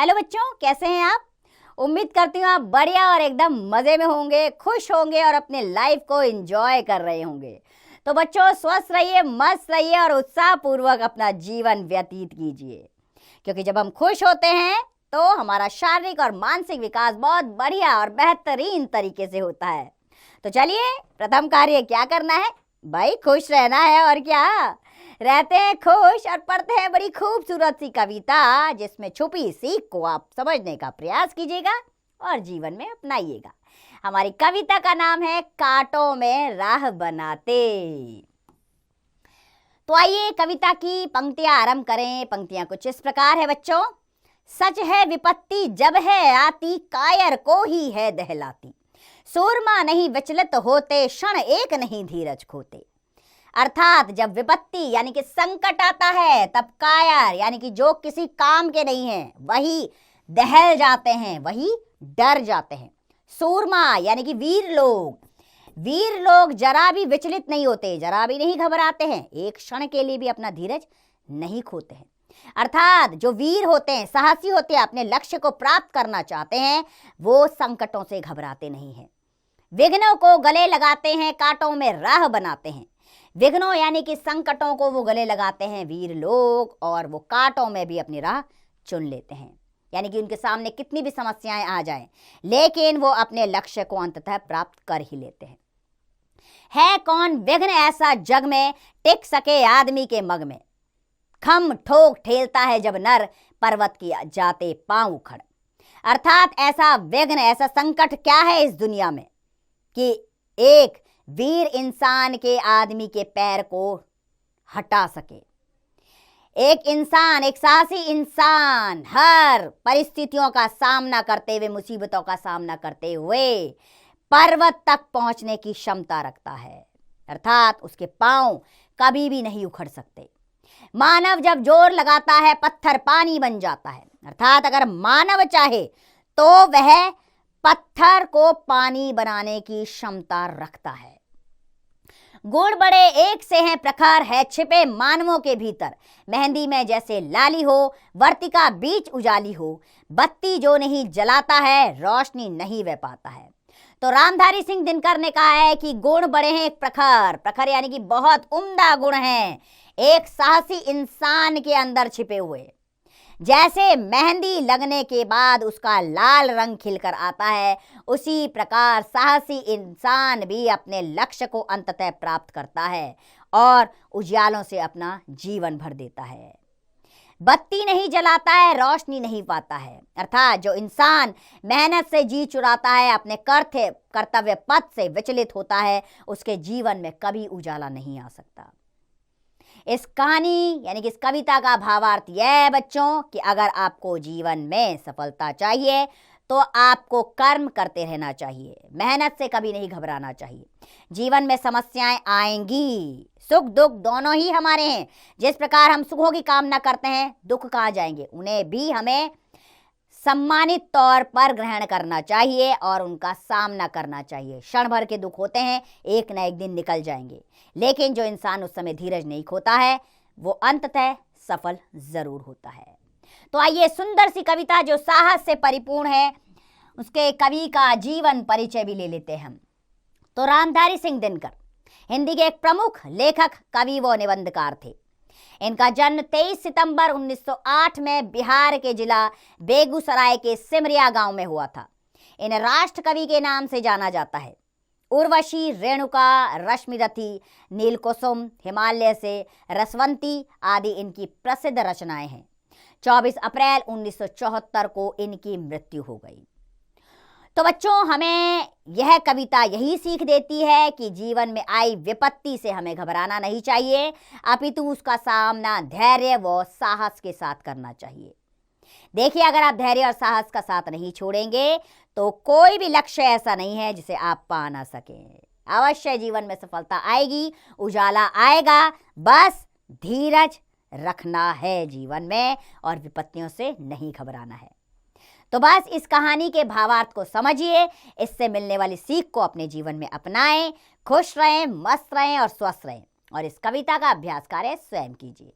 Hello बच्चों, कैसे हैं आप। उम्मीद करती हूँ आप बढ़िया और एकदम मज़े में होंगे, खुश होंगे और अपने लाइफ को एंजॉय कर रहे होंगे। तो बच्चों, स्वस्थ रहिए, मस्त रहिए और उत्साहपूर्वक अपना जीवन व्यतीत कीजिए, क्योंकि जब हम खुश होते हैं तो हमारा शारीरिक और मानसिक विकास बहुत बढ़िया और बेहतरीन तरीके से होता है। तो चलिए, प्रथम कार्य क्या करना है भाई, खुश रहना है। और क्या, रहते हैं खुश और पढ़ते हैं बड़ी खूबसूरत सी कविता, जिसमें छुपी सीख को आप समझने का प्रयास कीजिएगा और जीवन में अपनाइएगा। हमारी कविता का नाम है कांटों में राह बनाते। तो आइए कविता की पंक्तियां आरंभ करें। पंक्तियां कुछ इस प्रकार है बच्चों। सच है विपत्ति जब है आती, कायर को ही है दहलाती। सूरमा नहीं विचलित होते, क्षण एक नहीं धीरज खोते। अर्थात जब विपत्ति यानी कि संकट आता है, तब कायर यानी कि जो किसी काम के नहीं हैं वही दहल जाते हैं, वही डर जाते हैं। सूरमा यानी कि वीर लोग जरा भी विचलित नहीं होते, जरा भी नहीं घबराते हैं, एक क्षण के लिए भी अपना धीरज नहीं खोते हैं। अर्थात जो वीर होते हैं, साहसी होते हैं, अपने लक्ष्य को प्राप्त करना चाहते हैं, वो संकटों से घबराते नहीं हैं। विघ्नों को गले लगाते हैं, कांटों में राह बनाते हैं। विघ्नों यानी कि संकटों को वो गले लगाते हैं वीर लोग, और वो कांटों में भी अपनी राह चुन लेते हैं। यानी कि उनके सामने कितनी भी समस्याएं आ जाएं, लेकिन वो अपने लक्ष्य को अंततः प्राप्त कर ही लेते हैं। है कौन विघ्न ऐसा जग में, टिक सके आदमी के मग में। खम ठोक ठेलता है जब नर, पर्वत की जाते पांव उखड़। अर्थात ऐसा विघ्न, ऐसा संकट क्या है इस दुनिया में कि एक वीर इंसान के आदमी के पैर को हटा सके। एक इंसान, एक साहसी इंसान हर परिस्थितियों का सामना करते हुए, मुसीबतों का सामना करते हुए पर्वत तक पहुंचने की क्षमता रखता है। अर्थात उसके पांव कभी भी नहीं उखड़ सकते। मानव जब जोर लगाता है, पत्थर पानी बन जाता है। अर्थात अगर मानव चाहे तो वह पत्थर को पानी बनाने की क्षमता रखता है। गुण बड़े एक से हैं प्रखर, है छिपे मानवों के भीतर। मेहंदी में जैसे लाली हो, वर्तिका बीच उजाली हो। बत्ती जो नहीं जलाता है, रोशनी नहीं वह पाता है। तो रामधारी सिंह दिनकर ने कहा है कि गुण बड़े हैं एक प्रखर। प्रखर यानी कि बहुत उम्दा गुण हैं एक साहसी इंसान के अंदर छिपे हुए। जैसे मेहंदी लगने के बाद उसका लाल रंग खिलकर आता है, उसी प्रकार साहसी इंसान भी अपने लक्ष्य को अंततः प्राप्त करता है और उजियालों से अपना जीवन भर देता है। बत्ती नहीं जलाता है, रोशनी नहीं पाता है। अर्थात जो इंसान मेहनत से जी चुराता है, अपने कर्तव्य पथ से विचलित होता है, उसके जीवन में कभी उजाला नहीं आ सकता। इस कहानी यानी कि इस कविता का भावार्थ यह है बच्चों कि अगर आपको जीवन में सफलता चाहिए तो आपको कर्म करते रहना चाहिए, मेहनत से कभी नहीं घबराना चाहिए। जीवन में समस्याएं आएंगी, सुख दुख दोनों ही हमारे हैं। जिस प्रकार हम सुखों की कामना करते हैं, दुख कहाँ जाएंगे, उन्हें भी हमें सम्मानित तौर पर ग्रहण करना चाहिए और उनका सामना करना चाहिए। क्षण भर के दुख होते हैं, एक न एक दिन निकल जाएंगे, लेकिन जो इंसान उस समय धीरज नहीं खोता है, वो अंततः सफल जरूर होता है। तो आइए सुंदर सी कविता जो साहस से परिपूर्ण है, उसके कवि का जीवन परिचय भी ले लेते हैं हम। तो रामधारी सिंह दिनकर हिंदी के एक प्रमुख लेखक, कवि व निबंधकार थे। इनका जन्म 23 सितंबर 1908 में बिहार के जिला बेगूसराय के सिमरिया गांव में हुआ था। इन्हें राष्ट्र कवि के नाम से जाना जाता है। उर्वशी, रेणुका, रश्मिरथी, नीलकुसुम, हिमालय से रसवंती आदि इनकी प्रसिद्ध रचनाएं हैं। 24 अप्रैल 1974 को इनकी मृत्यु हो गई। तो बच्चों, हमें यह कविता यही सीख देती है कि जीवन में आई विपत्ति से हमें घबराना नहीं चाहिए, अपितु उसका सामना धैर्य व साहस के साथ करना चाहिए। देखिए, अगर आप धैर्य और साहस का साथ नहीं छोड़ेंगे तो कोई भी लक्ष्य ऐसा नहीं है जिसे आप पा ना सकें। अवश्य जीवन में सफलता आएगी, उजाला आएगा, बस धीरज रखना है जीवन में और विपत्तियों से नहीं घबराना है। तो बस इस कहानी के भावार्थ को समझिए, इससे मिलने वाली सीख को अपने जीवन में अपनाएं, खुश रहें, मस्त रहें और स्वस्थ रहें, और इस कविता का अभ्यास कार्य स्वयं कीजिए।